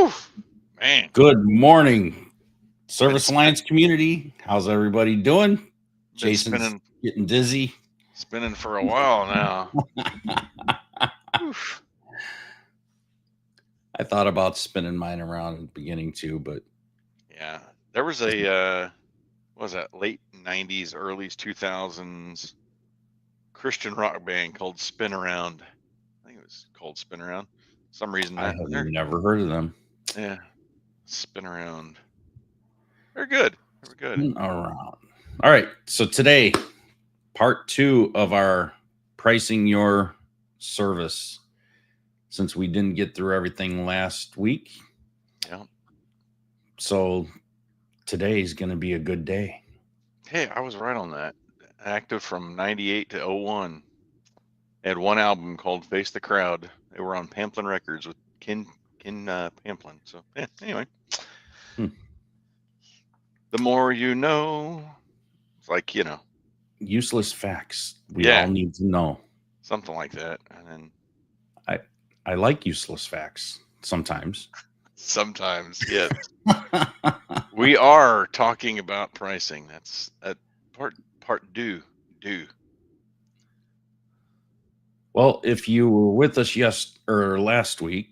Woo, man. Good morning, Been Service Alliance community. How's everybody doing? been Jason's spinning getting dizzy. spinning for a while now. Oof. I thought about spinning mine around in the beginning too, but Yeah, there was a what was that, late '90s, early 2000s Christian rock band called Spin Around. I think it was called Spin Around. Some reason I that have they're never heard of them. yeah, Spin Around. They're good. They're good. Spin around. All right, so today, part 2 of our pricing your service. Since we didn't get through everything last week, Yeah. so today's going to be a good day. Hey, I was right on that. Active from '98 to '01. They had one album called Face the Crowd. They were on Pamplin Records with Ken Pamplin. So yeah, anyway. Hmm. The more you know. It's like, Useless facts we Yeah. all need to know. something like that. And then I like useless facts sometimes. sometimes, yes. We are talking about pricing. That's part do. Well, if you were with us last week,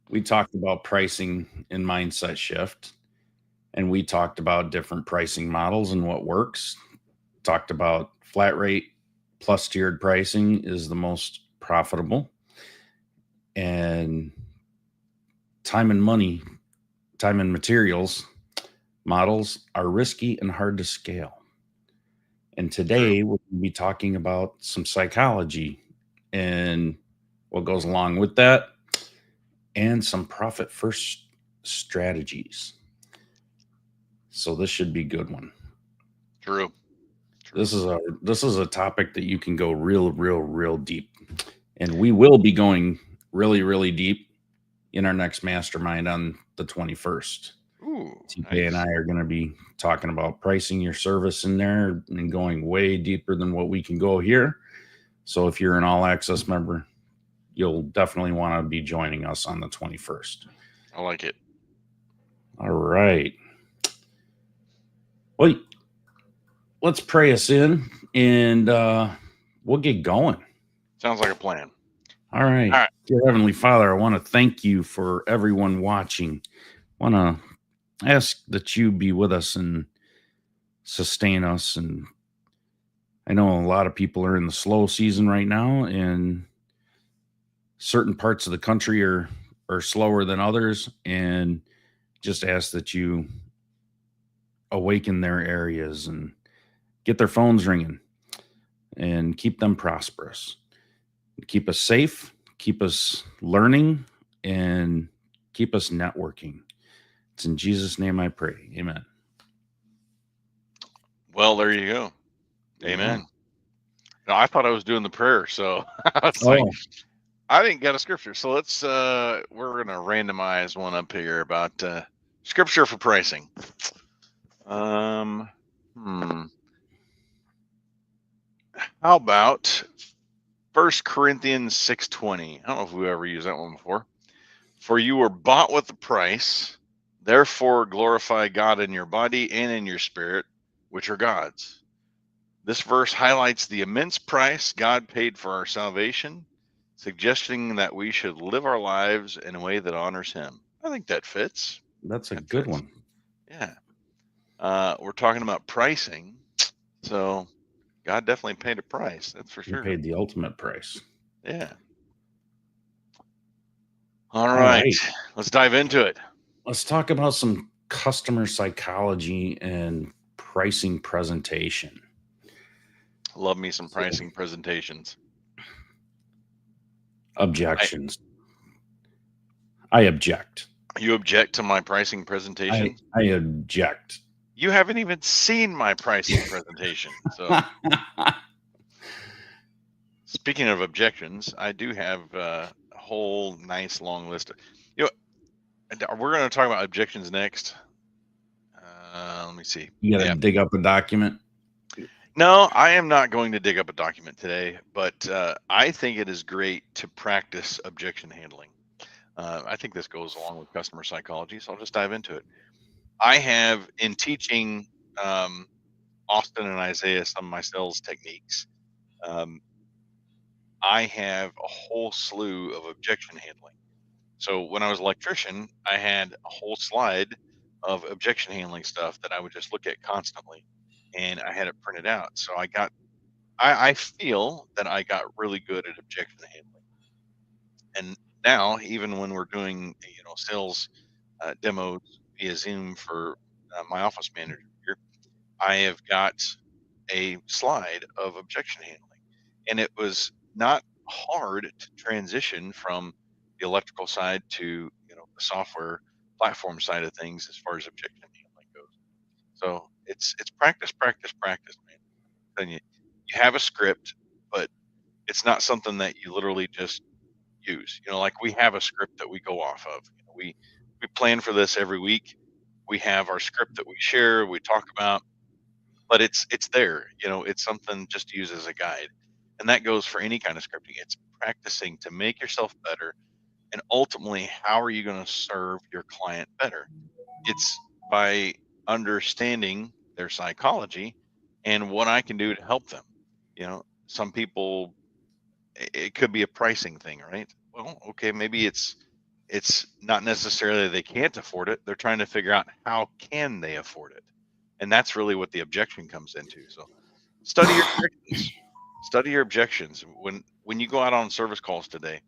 we talked about pricing and mindset shift, and we talked about different pricing models and what works. Talked about flat rate plus tiered pricing is the most profitable, and time and materials models are risky and hard to scale. And today we'll be talking about some psychology and what goes along with that, and some profit first strategies. So this should be a good one. True. This is a topic that you can go real deep, and we will be going really deep in our next mastermind on the 21st. Ooh, TK nice. and I are going to be talking about pricing your service in there and going way deeper than what we can go here. So if you're an all access member, you'll definitely want to be joining us on the 21st. I like it. All right. Well, let's pray us in, and we'll get going. Sounds like a plan. All right. All right. Dear Heavenly Father, I want to thank you for everyone watching. I want to ask that you be with us and sustain us. And I know a lot of people are in the slow season right now, and certain parts of the country are slower than others, and just ask that you awaken their areas and get their phones ringing and keep them prosperous. Keep us safe, keep us learning, and keep us networking. It's in Jesus' name I pray. Amen. Well, there you go. Amen. No, I thought I was doing the prayer, so I was Oh, like, I didn't get a scripture. So let's we're gonna randomize one up here about scripture for pricing. How about 1 Corinthians 6:20? I don't know if we've ever used that one before. For you were bought with a price, therefore glorify God in your body and in your spirit, which are God's. This verse highlights the immense price God paid for our salvation, suggesting that we should live our lives in a way that honors Him. I think that fits. that's a good one. Yeah. We're talking about pricing, so God definitely paid a price. That's for He sure. paid the ultimate price. Yeah. All right. Let's dive into it. Let's talk about some customer psychology and pricing presentation. Love me some pricing presentations. Objections. I object. You object to my pricing presentation? I object. You haven't even seen my pricing presentation. So, speaking of objections, I do have a whole nice long list. We're going to talk about objections next. Let me see. You got to dig up a document. No, I am not going to dig up a document today, but I think it is great to practice objection handling. I think this goes along with customer psychology, so I'll just dive into it. I have, in teaching Austin and Isaiah some of my sales techniques, um, I have a whole slew of objection handling. So when I was an electrician, I had a whole slide of objection handling stuff that I would just look at constantly, and I had it printed out. So I feel that I got really good at objection handling. And now, even when we're doing, sales demos via Zoom for my office manager here, I have got a slide of objection handling, and it was not hard to transition from the electrical side to the software platform side of things as far as objection handling goes. So it's practice, practice, practice, man. Then you have a script, but it's not something that you literally just use. Like we have a script that we go off of. We plan for this every week. We have our script that we share, we talk about, but it's there. It's something just to use as a guide. And that goes for any kind of scripting. It's practicing to make yourself better. And ultimately, how are you going to serve your client better? It's by understanding their psychology and what I can do to help them. Some people, it could be a pricing thing, right? Well, okay, maybe it's not necessarily they can't afford it. They're trying to figure out how can they afford it. And that's really what the objection comes into. So study your objections. Study your objections. When you go out on service calls today,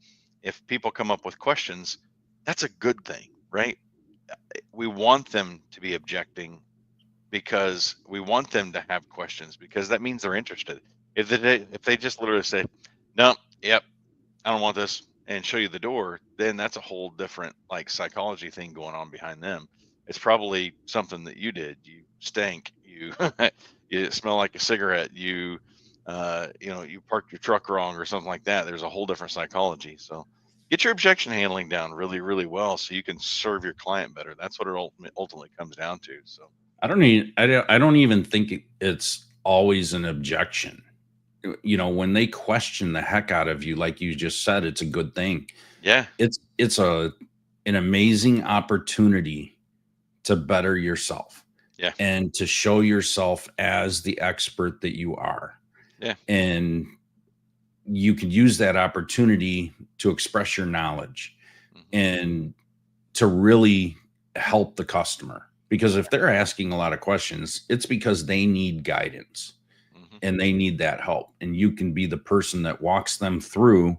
if people come up with questions, that's a good thing, right? We want them to be objecting because we want them to have questions because that means they're interested. If they just literally say, "No, yep, I don't want this," and show you the door, then that's a whole different like psychology thing going on behind them. It's probably something that you did. You stank. You you smell like a cigarette. You parked your truck wrong or something like that. There's a whole different psychology. So get your objection handling down really, really well so you can serve your client better. That's what it ultimately comes down to. So I don't even think it's always an objection. When they question the heck out of you, like you just said, it's a good thing. yeah, It's an amazing opportunity to better yourself yeah, and to show yourself as the expert that you are. yeah, And you can use that opportunity to express your knowledge hmm, and to really help the customer. Because if they're asking a lot of questions, it's because they need guidance hmm, and they need that help. And you can be the person that walks them through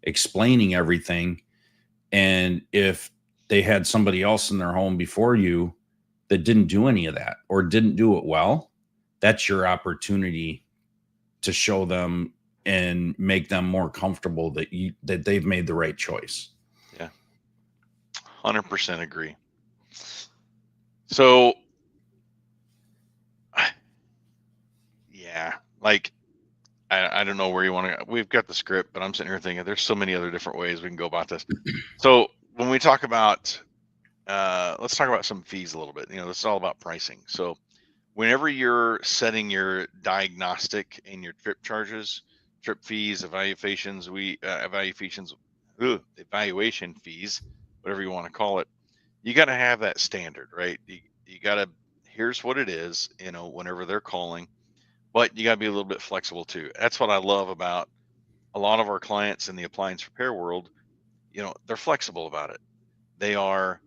explaining everything. And if they had somebody else in their home before you that didn't do any of that or didn't do it well, that's your opportunity to show them and make them more comfortable that they've made the right choice. yeah, 100% agree. So yeah, like I don't know where you want to. We've got the script, but I'm sitting here thinking there's so many other different ways we can go about this. So when we talk about, let's talk about some fees a little bit. This is all about pricing. So whenever you're setting your diagnostic and your trip charges, trip fees, evaluation fees, whatever you want to call it, you got to have that standard, right? You got to. Here's what it is. Whenever they're calling, but you got to be a little bit flexible too. That's what I love about a lot of our clients in the appliance repair world. They're flexible about it. They are,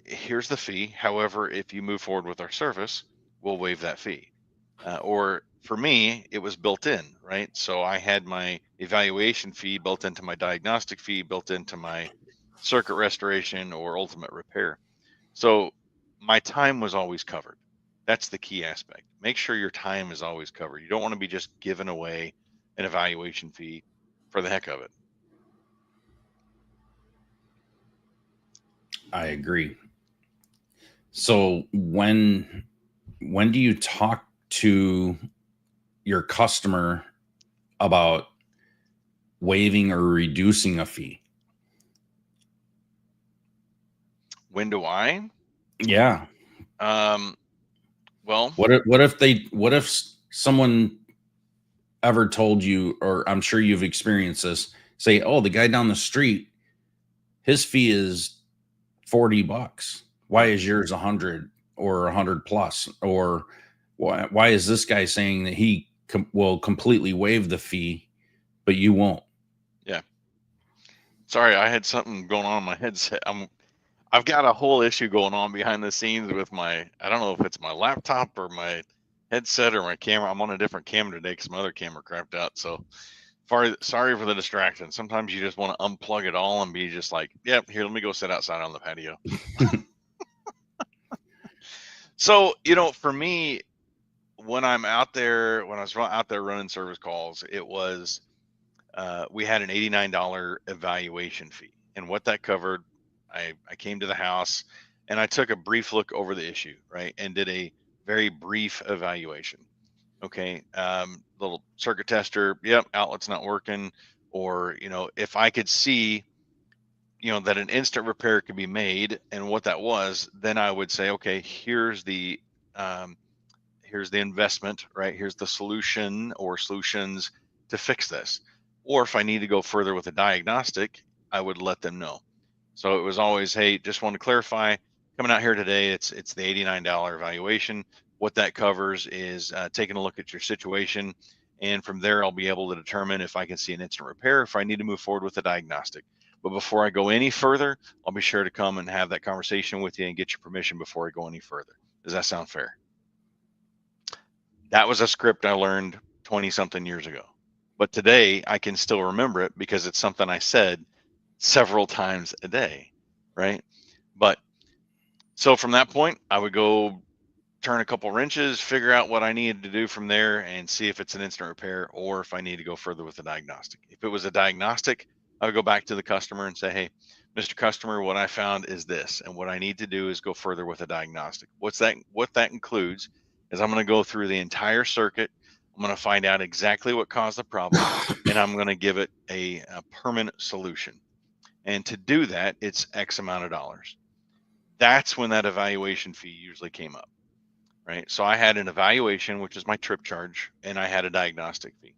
here's the fee. However, if you move forward with our service, we'll waive that fee. Or for me, it was built in, right? So I had my evaluation fee built into my diagnostic fee, built into my circuit restoration or ultimate repair. So my time was always covered. That's the key aspect. Make sure your time is always covered. You don't want to be just giving away an evaluation fee for the heck of it. I agree. So when do you talk to your customer about waiving or reducing a fee? When do I? Yeah. Um, well, What if someone ever told you, or I'm sure you've experienced this, say, oh, the guy down the street, his fee is $40. Why Right. is yours 100 or 100 plus? Or why is this guy saying that he will completely waive the fee, but you won't? Yeah. Sorry, I had something going on in my headset. I've got a whole issue going on behind the scenes with my, I don't know if it's my laptop or my headset or my camera. I'm on a different camera today because my other camera crapped out. So sorry for the distraction. Sometimes you just want to unplug it all and be just like, yep, here, let me go sit outside on the patio. So, for me, when I'm out there, when I was out there running service calls, it was, we had an $89 evaluation fee. And what that covered, I came to the house and I took a brief look over the issue, right? And did a very brief evaluation. Okay. Little circuit tester. Yep. Outlet's not working. Or, if I could see, that an instant repair could be made and what that was, then I would say, okay, um, here's the investment, right? Here's the solution or solutions to fix this. Or if I need to go further with a diagnostic, I would let them know. So it was always, hey, just want to clarify, coming out here today, it's the $89 evaluation. What that covers is taking a look at your situation. And from there, I'll be able to determine if I can see an instant repair, if I need to move forward with a diagnostic. But before I go any further, I'll be sure to come and have that conversation with you and get your permission before I go any further. Does that sound fair? That was a script I learned 20 something years ago. But today I can still remember it because it's something I said several times a day, right? But so from that point, I would go turn a couple wrenches, figure out what I needed to do from there, and see if it's an instant repair or if I need to go further with a diagnostic. If it was a diagnostic, I would go back to the customer and say, hey, Mr. Customer, what I found is this, and what I need to do is go further with a diagnostic. What that includes is I'm going to go through the entire circuit. I'm going to find out exactly what caused the problem, and I'm going to give it a permanent solution. And to do that, it's X amount of dollars. That's when that evaluation fee usually came up, right? So I had an evaluation, which is my trip charge, and I had a diagnostic fee.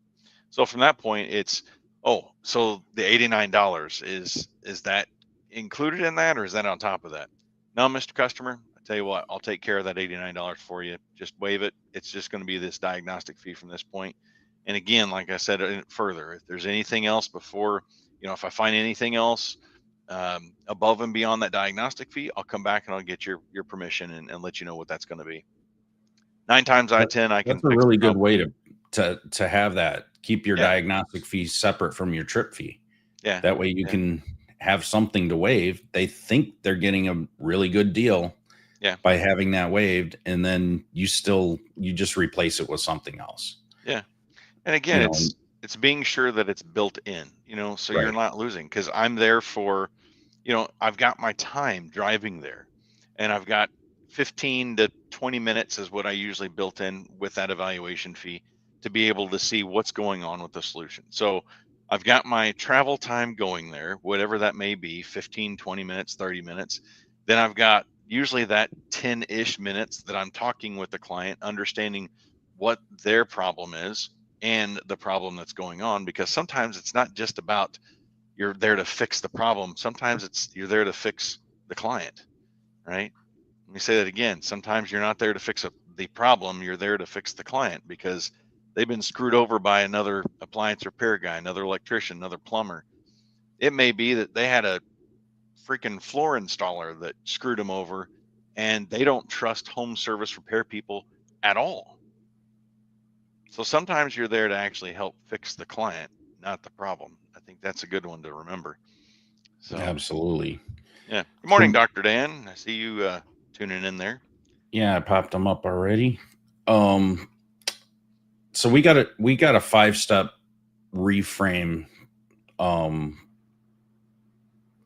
So from that point, it's, oh, so the $89 is that included in that, or is that on top of that? No, Mr. Customer, I tell you what, I'll take care of that $89 for you. Just waive it. It's just going to be this diagnostic fee from this point. And again, like I said further, if there's anything else before, if I find anything else above and beyond that diagnostic fee, I'll come back and I'll get your permission and let you know what that's going to be. 9 times out of 10, I can That's a fix the really good problem. way to have that. Keep your Yeah. diagnostic fee separate from your trip fee. Yeah. That way you can have something to waive. They think they're getting a really good deal by having that waived, and then you just replace it with something else. Yeah. And again, it's being sure that it's built in, so you're not losing, because I'm there for, I've got my time driving there, and I've got 15 to 20 minutes is what I usually built in with that evaluation fee to be able to see what's going on with the solution. So I've got my travel time going there, whatever that may be, 15, 20 minutes, 30 minutes. Then I've got usually that 10-ish minutes that I'm talking with the client, understanding what their problem is and the problem that's going on, because sometimes it's not just about you're there to fix the problem. Sometimes it's you're there to fix the client, right? Let me say that again. Sometimes you're not there to fix the problem. You're there to fix the client because they've been screwed over by another appliance repair guy, another electrician, another plumber. It may be that they had a freaking floor installer that screwed them over, and they don't trust home service repair people at all. So sometimes you're there to actually help fix the client, not the problem. I think that's a good one to remember. So Absolutely. yeah. Good morning, Dr. Dan. I see you tuning in there. Yeah, I popped them up already. So we got a 5-step reframe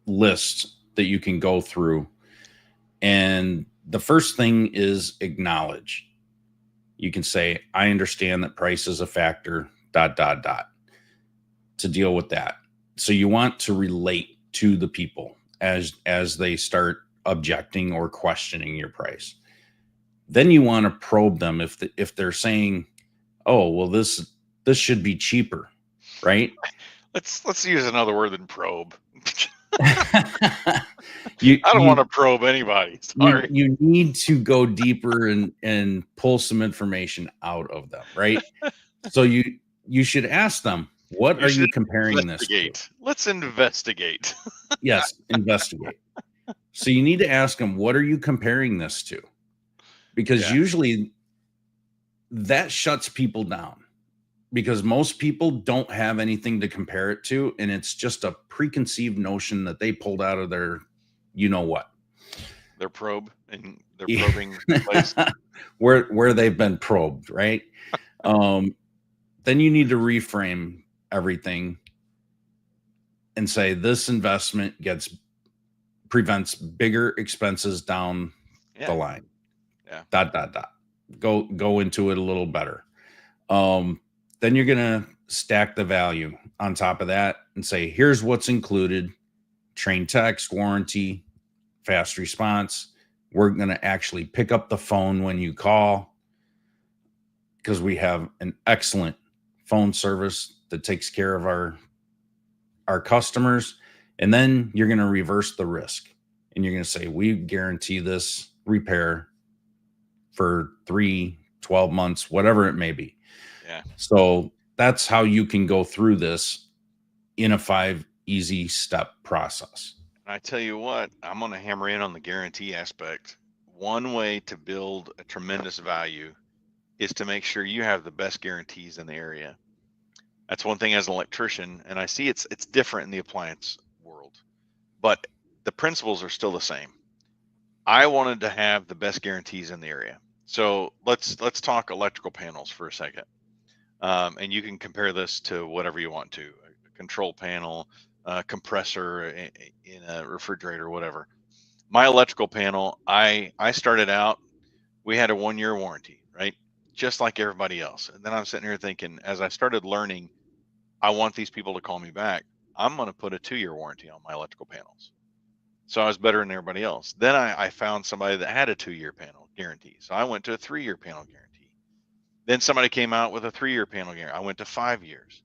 list that you can go through. And the first thing is acknowledge. You can say, I understand that price is a factor, ... to deal with that. So you want to relate to the people as they start objecting or questioning your price. Then you want to probe them if they're saying, oh, well, this should be cheaper, right? Let's use another word than probe. you I don't want you to probe anybody. you Sorry. you need to go deeper and pull some information out of them, right? So you should ask them, what You are should you comparing this to? investigate. Let's investigate. Yes, investigate. So you need to ask them, what are you comparing this to? Because Yeah, usually that shuts people down, because most people don't have anything to compare it to, and it's just a preconceived notion that they pulled out of their you know what. their probe and their Yeah. probing place. Where they've been probed, right? Um, then you need to reframe everything and say this investment gets prevents bigger expenses down the Yeah, line. yeah, Dot dot dot. Go into it a little better. Um, then you're gonna stack the value on top of that and say, here's what's included: train text, warranty, fast response. We're gonna actually pick up the phone when you call, because we have an excellent phone service that takes care of our customers. And then you're going to reverse the risk, and you're going to say, we guarantee this repair for 3, 12 months, whatever it may be. yeah. So that's how you can go through this in a 5 easy step process. And I tell you what, I'm going to hammer in on the guarantee aspect. One way to build a tremendous value is to make sure you have the best guarantees in the area. That's one thing as an electrician, and I see it's different in the appliance world, but the principles are still the same. I wanted to have the best guarantees in the area. So let's talk electrical panels for a second. And you can compare this to whatever you want to: a control panel, a compressor in a refrigerator, whatever. My electrical panel, I started out, we had a 1 year warranty, right? Just like everybody else. And then I'm sitting here thinking, as I started learning, I want these people to call me back. I'm going to put a 2 year warranty on my electrical panels. So I was better than everybody else. Then I found somebody that had a 2 year panel guarantee. So I went to a 3 year panel guarantee. Then somebody came out with a 3 year panel guarantee. I went to 5 years.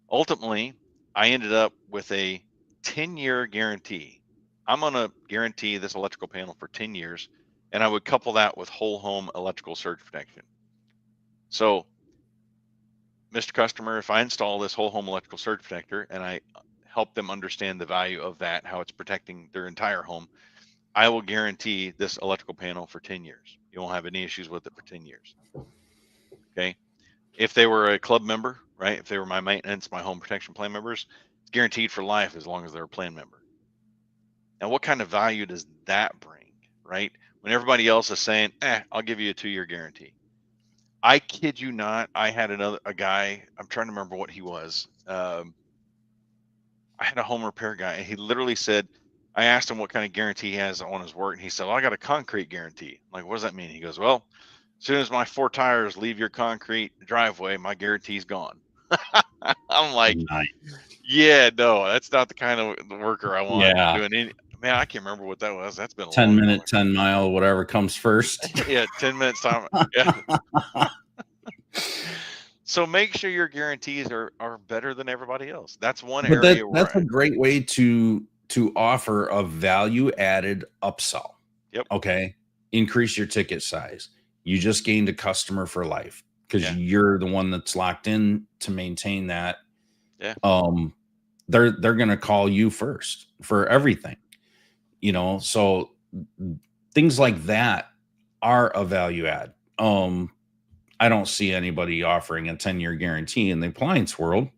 Ultimately, I ended up with a 10-year guarantee. I'm going to guarantee this electrical panel for 10 years, and I would couple that with whole home electrical surge protection. So, Mr. Customer, if I install this whole home electrical surge protector and I help them understand the value of that, how it's protecting their entire home, I will guarantee this electrical panel for 10 years. You won't have any issues with it for 10 years. Okay. If they were a club member, right? If they were my maintenance, my home protection plan members, it's guaranteed for life as long as they're a plan member. Now, what kind of value does that bring, right? When everybody else is saying, I'll give you a 2 year guarantee. I kid you not, I had a guy, I'm trying to remember what he was. I had a home repair guy, and he literally said, I asked him what kind of guarantee he has on his work, and he said, well, I got a concrete guarantee. I'm like, what does that mean? He goes, well, as soon as my 4 tires leave your concrete driveway, my guarantee's gone. I'm like, Nice. yeah, no, that's not the kind of worker I want Yeah. doing any. Man, I can't remember what that was. That's been a 10 long time minute, 10 mile, whatever comes first. ago. Yeah, 10 minutes time. Yeah. So make sure your guarantees are better than everybody else. That's one But area that's where a great way to offer a value added upsell. yep, Okay. Increase your ticket size. You just gained a customer for life, because yeah, you're the one that's locked in to maintain that. yeah, Um, they're gonna call you first for everything, so things like that are a value add. I don't see anybody offering a 10-year guarantee in the appliance world.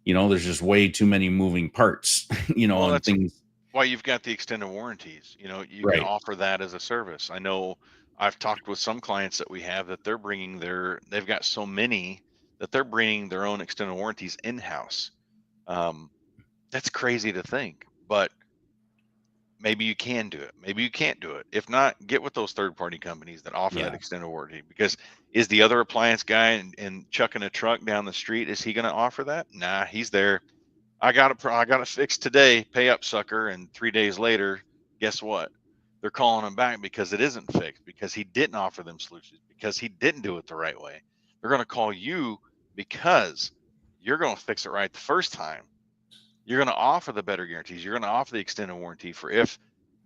There's just way too many moving parts, well, and that's things. why you've got the extended warranties. You can Right. offer that as a service. I know I've talked with some clients that we have that they've got so many that they're bringing their own extended warranties in-house. Um, that's crazy to think, but maybe you can do it. Maybe you can't do it. If not, get with those third party companies that offer that Yeah. extended warranty. Because is the other appliance guy and chucking a truck down the street, is he going to offer that? Nah, he's there. I got it fixed today. Pay up, sucker. And 3 days later, guess what? They're calling him back because it isn't fixed, because he didn't offer them solutions, because he didn't do it the right way. They're going to call you because you're going to fix it right the first time. You're going to offer the better guarantees. You're going to offer the extended warranty for if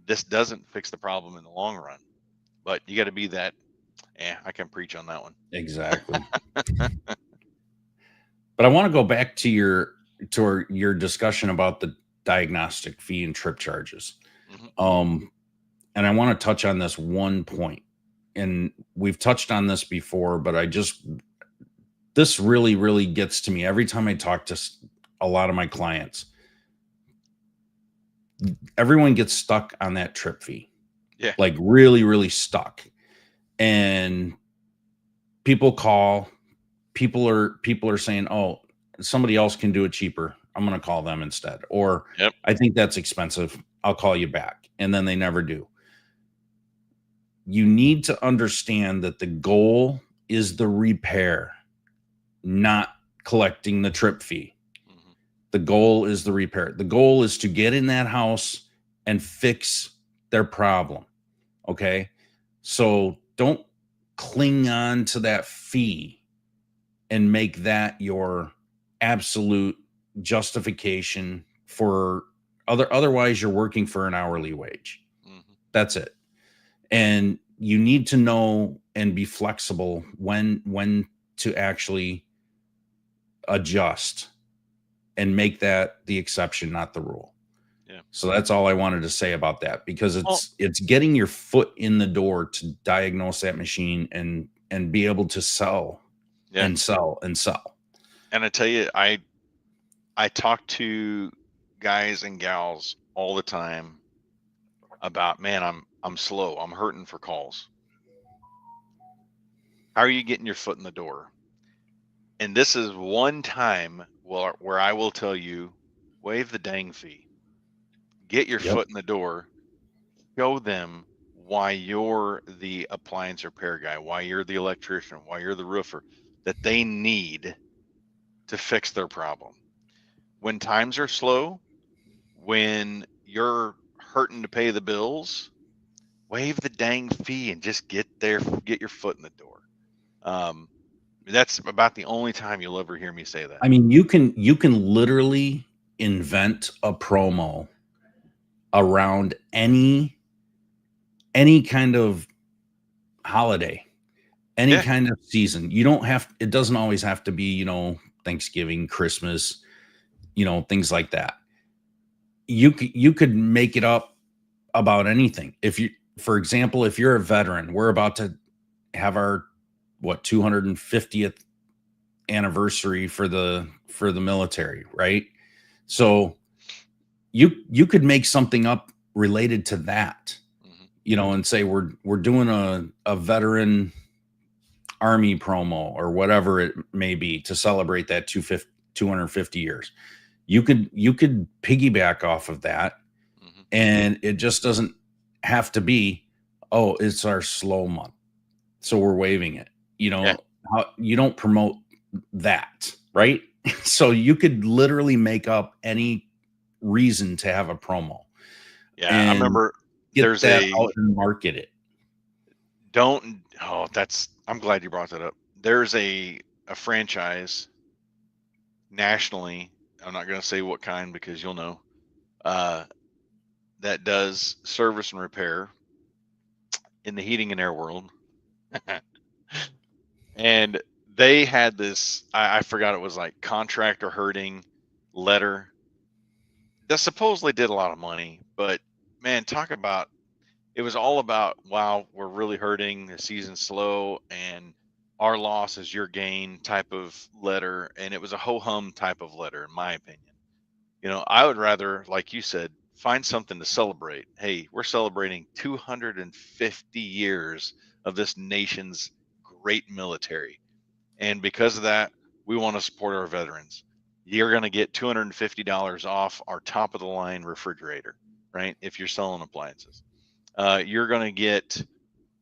this doesn't fix the problem in the long run. But you got to be that. I can preach on that one. Exactly. But I want to go back to your discussion about the diagnostic fee and trip charges. Mm-hmm. And I want to touch on this one point. And we've touched on this before, but this really, really gets to me every time I talk to a lot of my clients. Everyone gets stuck on that trip fee. Yeah. Like really, really stuck. And people call, people are saying, oh, somebody else can do it cheaper. I'm going to call them instead. Or Yep. I think that's expensive. I'll call you back. And then they never do. You need to understand that the goal is the repair, not collecting the trip fee. Mm-hmm. The goal is the repair. The goal is to get in that house and fix their problem. Okay. So don't cling on to that fee and make that your absolute justification for otherwise you're working for an hourly wage. Mm-hmm. That's it. And you need to know and be flexible when to actually adjust and make that the exception, not the rule. Yeah. So that's all I wanted to say about that, because it's getting your foot in the door to diagnose that machine and be able to sell and sell and sell. And I tell you, I talk to guys and gals all the time about, man, I'm slow. I'm hurting for calls. How are you getting your foot in the door? And this is one time where I will tell you, waive the dang fee. Get your foot in the door. Show them why you're the appliance repair guy, why you're the electrician, why you're the roofer, that they need to fix their problem. When times are slow, when you're hurting to pay the bills, waive the dang fee and just get your foot in the door. That's about the only time you'll ever hear me say that. I mean, you can literally invent a promo around any kind of holiday, any kind of season. You don't have, it doesn't always have to be, Thanksgiving, Christmas, things like that. You could make it up about anything. For example, if you're a veteran, we're about to have our 250th anniversary for the military, right? So you could make something up related to that, and say we're doing a veteran army promo or whatever it may be to celebrate that 250 years. You could piggyback off of that, and it just doesn't have to be, oh, it's our slow month, so we're waiving it. How you don't promote that, right? So you could literally make up any reason to have a promo. Yeah, I remember there's out and market it. I'm glad you brought that up. There's a franchise nationally. I'm not going to say what kind because you'll know. That does service and repair in the heating and air world. And they had this, I forgot, it was like contractor hurting letter that supposedly did a lot of money, but man, it was all about, wow, we're really hurting, the season's slow and our loss is your gain type of letter. And it was a ho-hum type of letter, in my opinion. I would rather, like you said, find something to celebrate. Hey, we're celebrating 250 years of this nation's great military. And because of that, we want to support our veterans. You're going to get $250 off our top of the line refrigerator, right? If you're selling appliances, you're going to get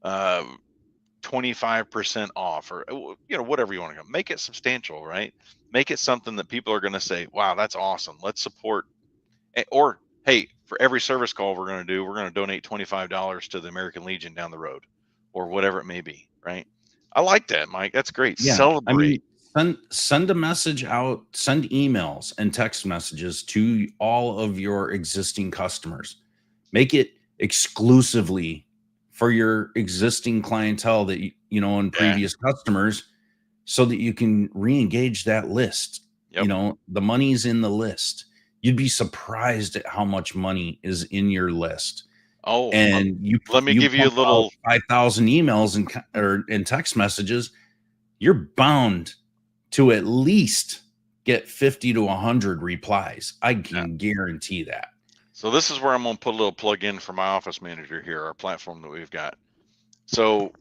25% off, or whatever you want to go. Make it substantial, right? Make it something that people are going to say, wow, that's awesome, let's support. Or hey, for every service call we're going to do, we're going to donate $25 to the American Legion down the road, or whatever it may be, right? I like that, Mike. That's great. Yeah, Celebrate. Send a message out, send emails and text messages to all of your existing customers. Make it exclusively for your existing clientele that and Yeah. previous customers, so that you can re-engage that list. Yep. The money's in the list. You'd be surprised at how much money is in your list. Oh, And let me you give you a pump out little. 5,000 emails and text messages, you're bound to at least get 50 to 100 replies. I can guarantee that. So this is where I'm going to put a little plug in for my office manager here, our platform that we've got. So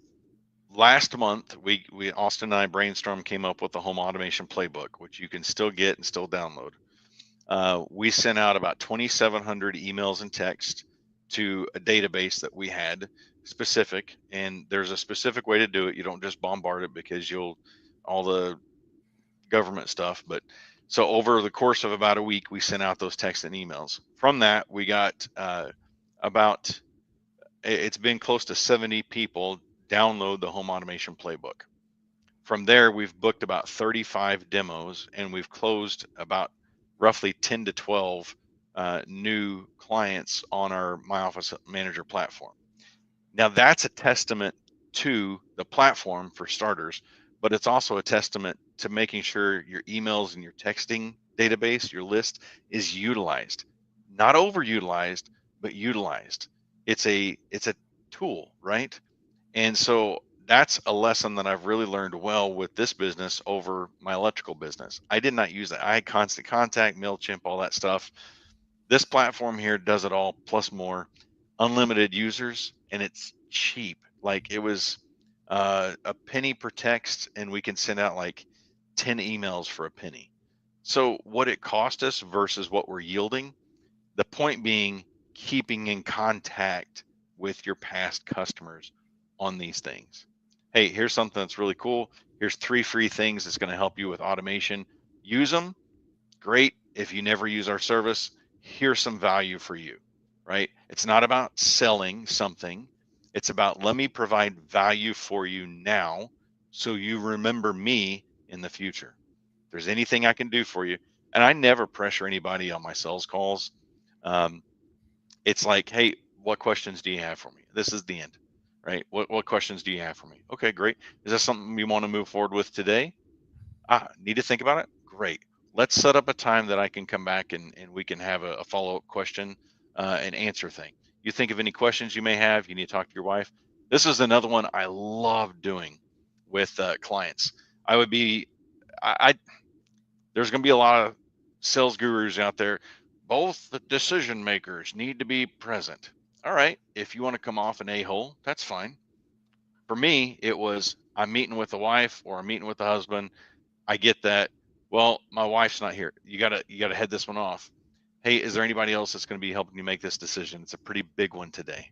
last month, we Austin and I brainstormed, came up with the home automation playbook, which you can still get and still download. We sent out about 2,700 emails and text to a database that we had specific, and there's a specific way to do it. You don't just bombard it because all the government stuff. But so over the course of about a week, we sent out those texts and emails. From that, we got about, it's been close to 70 people download the home automation playbook. From there, we've booked about 35 demos, and we've closed about roughly 10 to 12 new clients on our My Office Manager platform. Now, that's a testament to the platform for starters, but it's also a testament to making sure your emails and your texting database, your list, is utilized, not overutilized, but utilized. It's a tool, right? And so that's a lesson that I've really learned well with this business over my electrical business. I did not use that. I had Constant Contact, MailChimp, all that stuff. This platform here does it all plus more. Unlimited users, and it's cheap. Like, it was a penny per text, and we can send out like 10 emails for a penny. So what it cost us versus what we're yielding, the point being keeping in contact with your past customers on these things. Hey, here's something that's really cool. Here's 3 free things that's going to help you with automation. Use them. Great. If you never use our service, here's some value for you, right? It's not about selling something. It's about, let me provide value for you now so you remember me in the future. If there's anything I can do for you, and I never pressure anybody on my sales calls. It's like, hey, what questions do you have for me? This is the end, right? What questions do you have for me? Okay, great. Is this something you want to move forward with today? Need to think about it? Great. Let's set up a time that I can come back and we can have a follow-up question and answer thing. You think of any questions you may have, you need to talk to your wife. This is another one I love doing with clients. There's going to be a lot of sales gurus out there. Both the decision makers need to be present. All right. If you want to come off an a-hole, that's fine. For me, it was, I'm meeting with the wife or I'm meeting with the husband. I get that. Well, my wife's not here. You gotta head this one off. Hey, is there anybody else that's going to be helping you make this decision? It's a pretty big one today.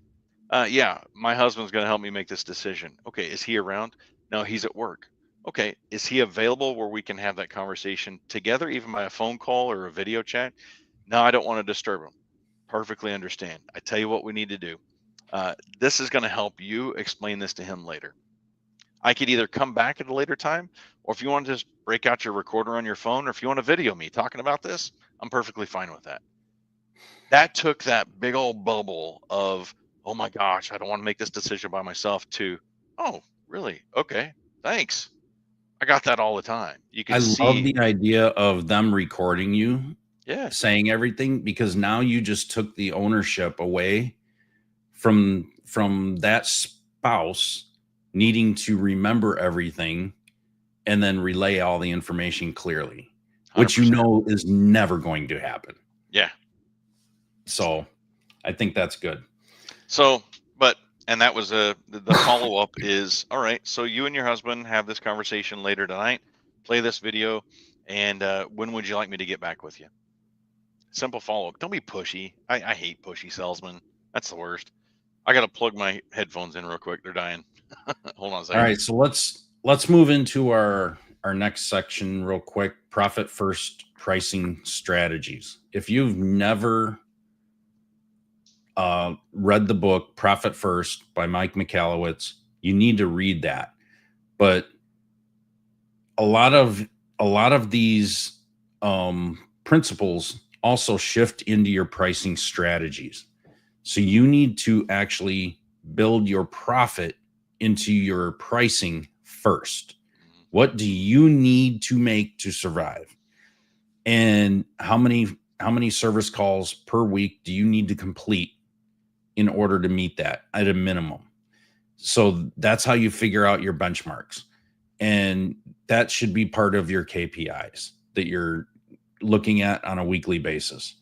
Yeah, my husband's going to help me make this decision. Okay, is he around? No, he's at work. Okay, is he available where we can have that conversation together, even by a phone call or a video chat? No, I don't want to disturb him. Perfectly understand. I tell you what we need to do. This is going to help you explain this to him later. I could either come back at a later time, or if you want to just break out your recorder on your phone, or if you want to video me talking about this, I'm perfectly fine with that. That took that big old bubble of, oh my gosh, I don't want to make this decision by myself, to, oh, really? Okay, thanks. I got that all the time. You can I love see, the idea of them recording you yeah, saying everything, because now you just took the ownership away from that spouse needing to remember everything and then relay all the information clearly, which 100%. is never going to happen. Yeah. So I think that's good. So, and that was the follow up is, all right, so you and your husband have this conversation later tonight, play this video, and when would you like me to get back with you? Simple follow up. Don't be pushy. I hate pushy salesmen. That's the worst. I got to plug my headphones in real quick. They're dying. Hold on a second. All right, so let's move into our next section real quick. Profit first pricing strategies. If you've never read the book Profit First by Mike Michalowicz, you need to read that. But a lot of these principles also shift into your pricing strategies. So you need to actually build your profit into your pricing first. Mhm. What do you need to make to survive? And how many service calls per week do you need to complete in order to meet that at a minimum? So that's how you figure out your benchmarks. And that should be part of your KPIs that you're looking at on a weekly basis.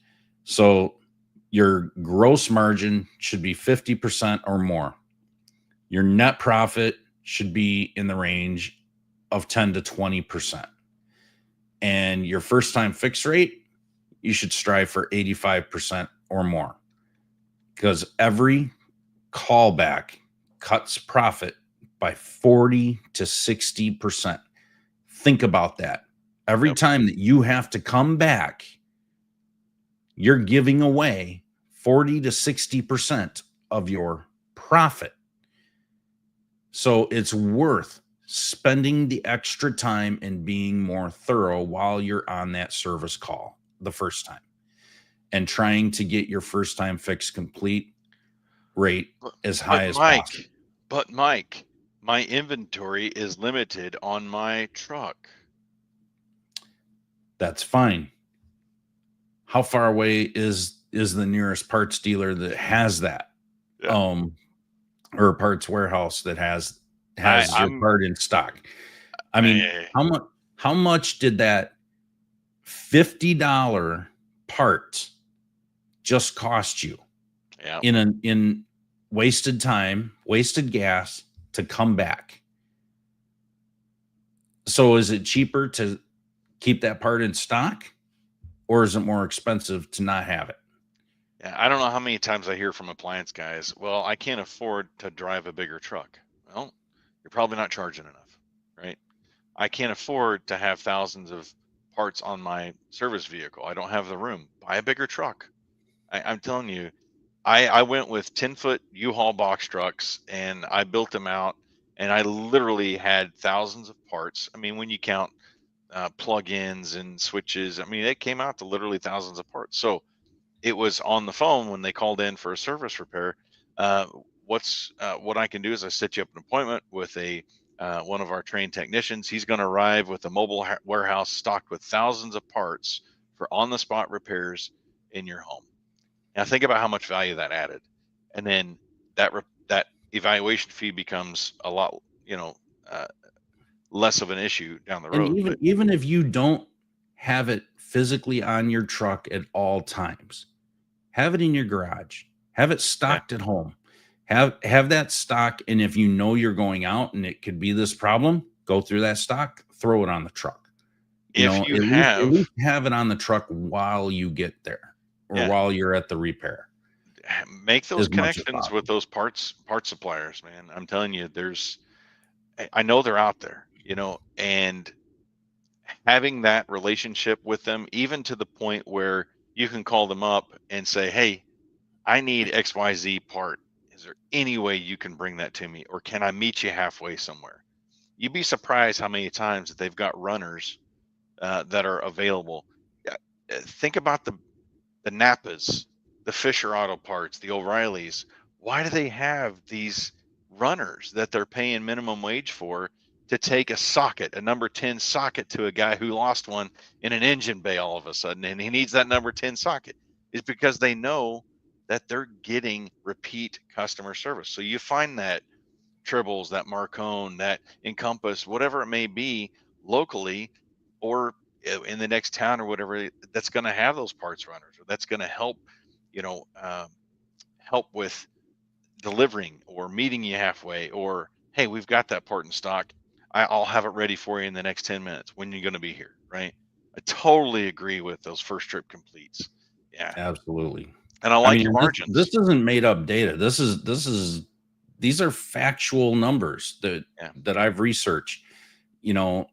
So your gross margin should be 50% or more. Your net profit should be in the range of 10 to 20%. And your first time fix rate, you should strive for 85% or more, because every callback cuts profit by 40 to 60%. Think about that. Every Yep. time that you have to come back, you're giving away 40 to 60% of your profit. So it's worth spending the extra time and being more thorough while you're on that service call the first time, and trying to get your first time fix complete rate But, as but high as possible. Mike, but Mike, my inventory is limited on my truck. That's fine. How far away is the nearest parts dealer that has that? Yeah. Or a parts warehouse that has I, your I'm part in stock? I mean, I, how much did that $50 part just cost you yeah. in wasted time, wasted gas to come back? So is it cheaper to keep that part in stock, or is it more expensive to not have it? Yeah, I don't know how many times I hear from appliance guys, well, I can't afford to drive a bigger truck. Well, you're probably not charging enough, right? I can't afford to have thousands of parts on my service vehicle. I don't have the room. Buy a bigger truck. I'm telling you, I went with 10-foot U-Haul box trucks and I built them out, and I literally had thousands of parts. I mean, when you count plug-ins and switches, I mean, it came out to literally thousands of parts. So it was on the phone when they called in for a service repair. Uh, what I can do is I set you up an appointment with a one of our trained technicians. He's going to arrive with a mobile warehouse stocked with thousands of parts for on-the-spot repairs in your home. Now think about how much value that added, and then that evaluation fee becomes a lot, uh, less of an issue down the And road. But even if you don't have it physically on your truck at all times, have it in your garage, have it yeah, stocked at home, have that stock. And if you know you're going out and it could be this problem, go through that stock, throw it on the truck. if you At have least have it on the truck while you get there, or yeah, while you're at the repair, make those as much as connections with possible. those part suppliers, man. I'm telling you, I know they're out there, and having that relationship with them, even to the point where you can call them up and say, hey, I need XYZ part. Is there any way you can bring that to me? Or can I meet you halfway somewhere? You'd be surprised how many times that they've got runners that are available. Yeah, think about the Napas, the Fisher Auto Parts, the O'Reillys. Why do they have these runners that they're paying minimum wage for to take a socket, a number 10 socket to a guy who lost one in an engine bay all of a sudden and he needs that number 10 socket? Is because they know that they're getting repeat customer service. So you find that Tribbles, that Marcone, that Encompass, whatever it may be locally, or in the next town or whatever, that's going to have those parts runners, or that's going to help, you know, uh, help with delivering or meeting you halfway, or hey, we've got that part in stock. I'll have it ready for you in the next 10 minutes. When you're going to be here, right? I totally agree with those first trip completes. Yeah, Absolutely. and I I like mean, your and this margins. isn't made up data. These are factual numbers Yeah, that I've researched, you know,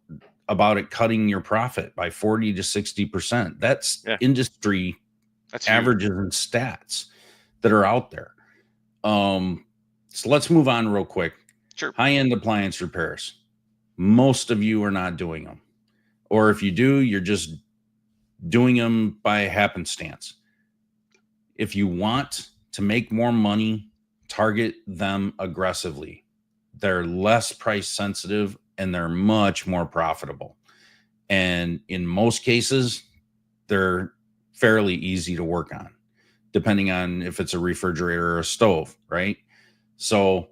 about it cutting your profit by 40 to 60%. That's yeah, industry that's huge. averages and stats that are out there. So let's move on real quick. Sure. High-end appliance repairs. Most of you are not doing them. Or if you do, you're just doing them by happenstance. If you want to make more money, target them aggressively. They're less price sensitive and they're much more profitable. And in most cases, they're fairly easy to work on, depending on if it's a refrigerator or a stove, right? So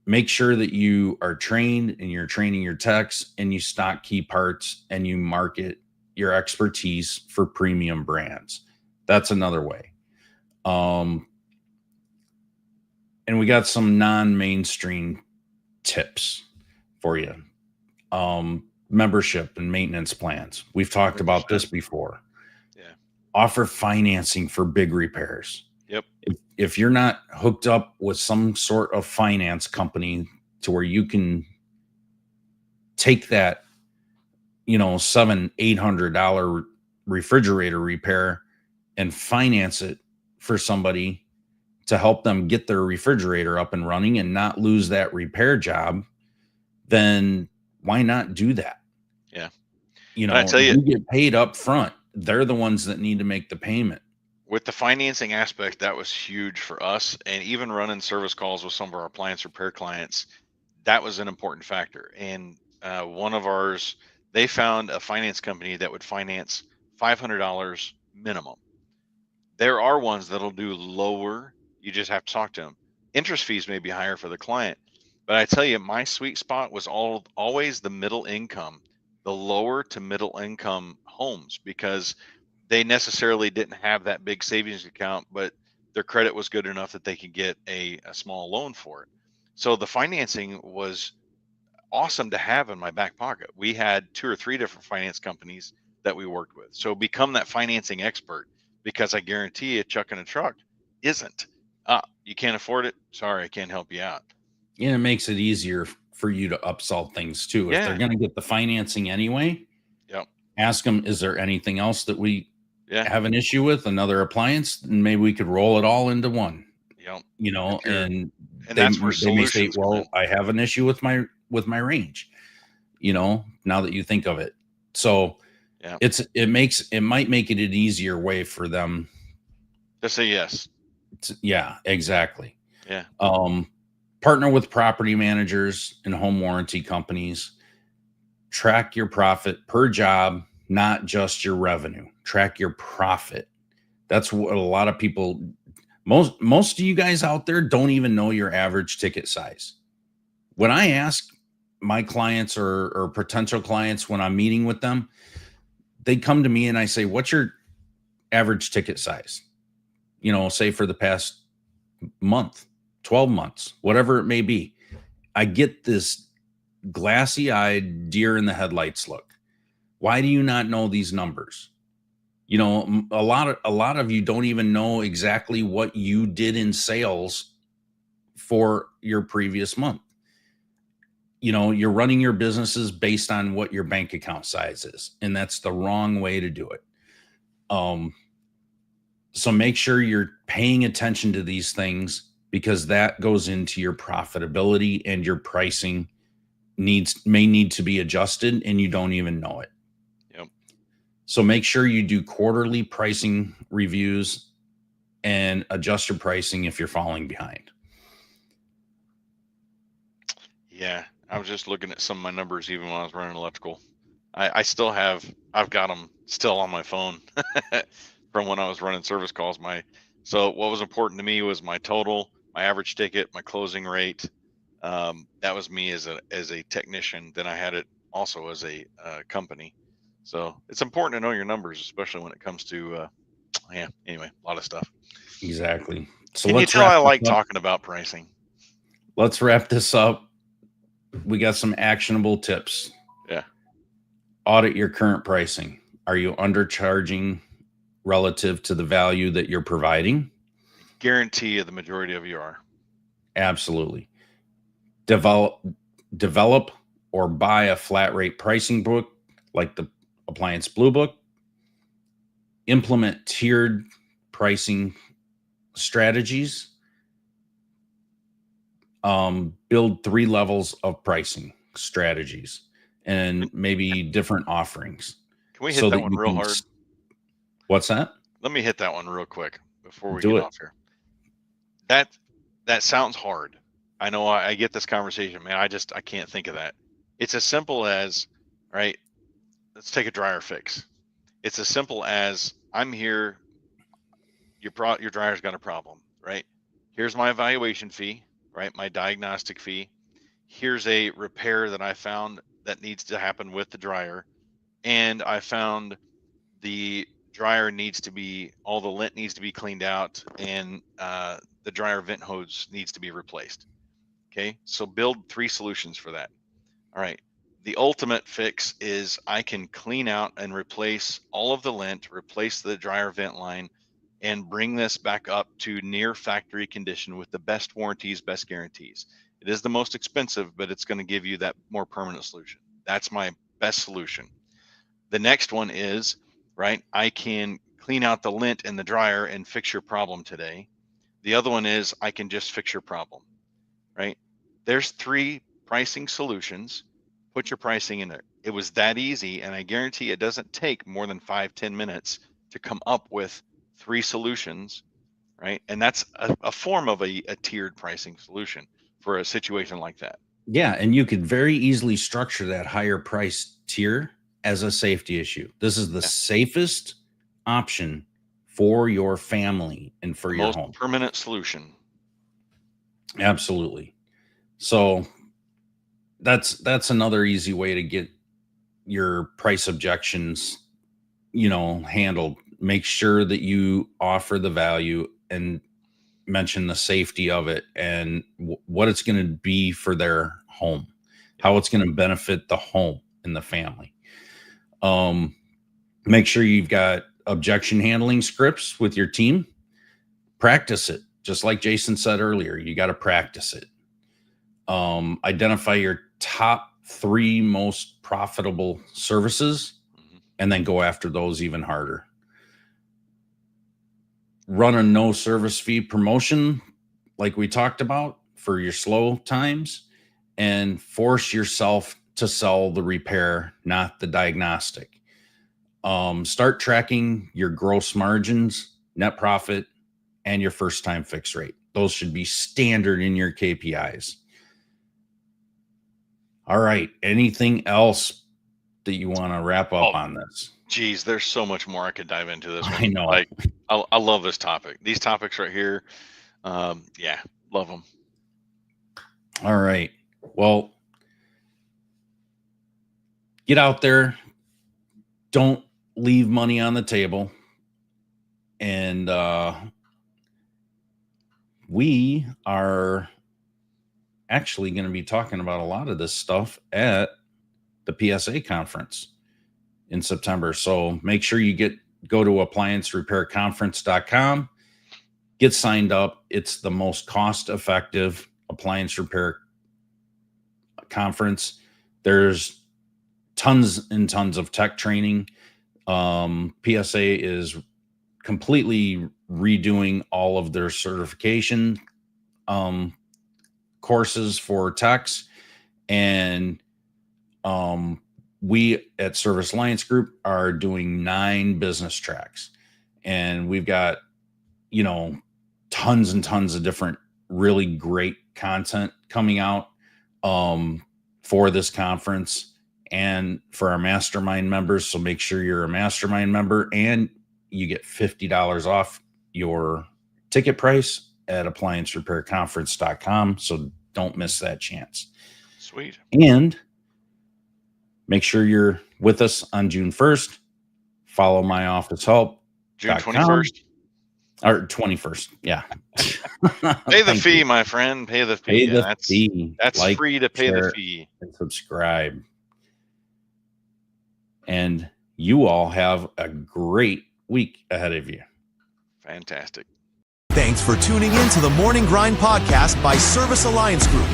make sure that you are trained and you're training your techs and you stock key parts and you market your expertise for premium brands. That's another way. And we got some non-mainstream tips for you. Membership and maintenance plans. We've talked about this before. Yeah. Offer financing for big repairs. Yep. If you're not hooked up with some sort of finance company to where you can take that, $700-800 refrigerator repair and finance it for somebody to help them get their refrigerator up and running and not lose that repair job, then why not do that? Yeah. I tell you get paid up front. They're the ones that need to make the payment. With the financing aspect, that was huge for us. And even running service calls with some of our appliance repair clients, that was an important factor. And one of ours, they found a finance company that would finance $500 minimum. There are ones that'll do lower. You just have to talk to them. Interest fees may be higher for the client, but I tell you, my sweet spot was always the middle income, the lower to middle income homes, because they necessarily didn't have that big savings account, but their credit was good enough that they could get a small loan for it. So the financing was awesome to have in my back pocket. We had 2 or 3 different finance companies that we worked with. So become that financing expert, because I guarantee you, chucking a truck isn't. You can't afford it. Sorry, I can't help you out. And it makes it easier for you to upsell things too. Yeah. If they're going to get the financing anyway, yep. Ask them, is there anything else that we Yeah. have an issue with, another appliance? And maybe we could roll it all into one. Yep. And that's where they may say, solutions come in. well, I have an issue with my range, now that you think of it. So yeah, it might make it an easier way for them to say yes. Yeah, exactly. Yeah. Partner with property managers and home warranty companies. Track your profit per job, not just your revenue. Track your profit. That's what a lot of people, most of you guys out there don't even know your average ticket size. When I ask my clients or potential clients when I'm meeting with them, they come to me and I say, what's your average ticket size? Say for the past month, 12 months, whatever it may be. I get this glassy-eyed deer in the headlights look. Why do you not know these numbers? A lot of you don't even know exactly what you did in sales for your previous month. You're running your businesses based on what your bank account size is, and that's the wrong way to do it. So make sure you're paying attention to these things, because that goes into your profitability, and your pricing may need to be adjusted and you don't even know it. Yep. So make sure you do quarterly pricing reviews and adjust your pricing if you're falling behind. Yeah. I was just looking at some of my numbers even when I was running electrical. I've got them still on my phone from when I was running service calls. So what was important to me was my total, my average ticket, my closing rate. That was me as a technician. Then I had it also as a company. So it's important to know your numbers, especially when it comes to, anyway, a lot of stuff. Exactly. So Can you tell I like talking about pricing? Let's wrap this up. We got some actionable tips. Yeah. Audit your current pricing. Are you undercharging relative to the value that you're providing? Guarantee you the majority of you are. Absolutely. Develop or buy a flat rate pricing book like the Appliance Blue Book. Implement tiered pricing strategies. Build 3 levels of pricing. strategies and maybe different offerings. Can we hit that one real hard? What's that? Let me hit that one real quick before we Do get it. off here. That sounds hard. I know I get this conversation, man. I can't think of that. It's as simple as, right, let's take a dryer fix. It's as simple as, I'm here, your dryer's got a problem, right? Here's my evaluation fee, right? My diagnostic fee. Here's a repair that I found that needs to happen with the dryer. And I found the dryer all the lint needs to be cleaned out, and the dryer vent hose needs to be replaced. Okay, so build 3 solutions for that. All right, the ultimate fix is I can clean out and replace all of the lint, replace the dryer vent line, and bring this back up to near factory condition with the best warranties, best guarantees. It is the most expensive, but it's going to give you that more permanent solution. That's my best solution. The next one is, right, I can clean out the lint in the dryer and fix your problem today. The other one is I can just fix your problem, right? There's 3 pricing solutions. Put your pricing in there. It was that easy, and I guarantee it doesn't take more than 5-10 minutes to come up with 3 solutions, right? And that's a form of a tiered pricing solution for a situation like that. Yeah, and you could very easily structure that higher price tier as a safety issue. This is the safest option for your family and for your home. Permanent solution. Absolutely. So that's another easy way to get your price objections, handled. Make sure that you offer the value and mention the safety of it and what it's going to be for their home, how it's going to benefit the home and the family. Make sure you've got objection handling scripts with your team. Practice it. Just like Jason said earlier, you got to practice it. Identify your top 3 most profitable services and then go after those even harder. Run a no service fee promotion like we talked about for your slow times, and force yourself to sell the repair, not the diagnostic. Start tracking your gross margins, net profit, and your first time fix rate. Those should be standard in your KPIs. All right. Anything else that you want to wrap up on this? Geez, there's so much more I could dive into this one. I know. I love this topic. These topics right here. Yeah, love them. All right. Well, get out there. Don't leave money on the table. And we are actually going to be talking about a lot of this stuff at the PSA conference in September. So make sure you go to appliancerepairconference.com, get signed up. It's the most cost-effective appliance repair conference. There's tons and tons of tech training. PSA is completely redoing all of their certification courses for techs, and we at Service Alliance Group are doing 9 business tracks, and we've got tons and tons of different really great content coming out for this conference and for our mastermind members. So make sure you're a mastermind member, and you get $50 off your ticket price at appliancerepairconference.com. So don't miss that chance. Sweet. And make sure you're with us on June 1st. Follow my office help. June 21st. Or 21st. Yeah. Pay the fee, my friend. Pay the fee. Pay the fee. That's like, free to pay the fee. And subscribe. And you all have a great week ahead of you. Fantastic. Thanks for tuning in to the Morning Grind podcast by Service Alliance Group.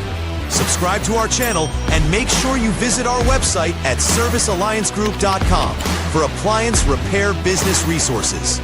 Subscribe to our channel and make sure you visit our website at servicealliancegroup.com for appliance repair business resources.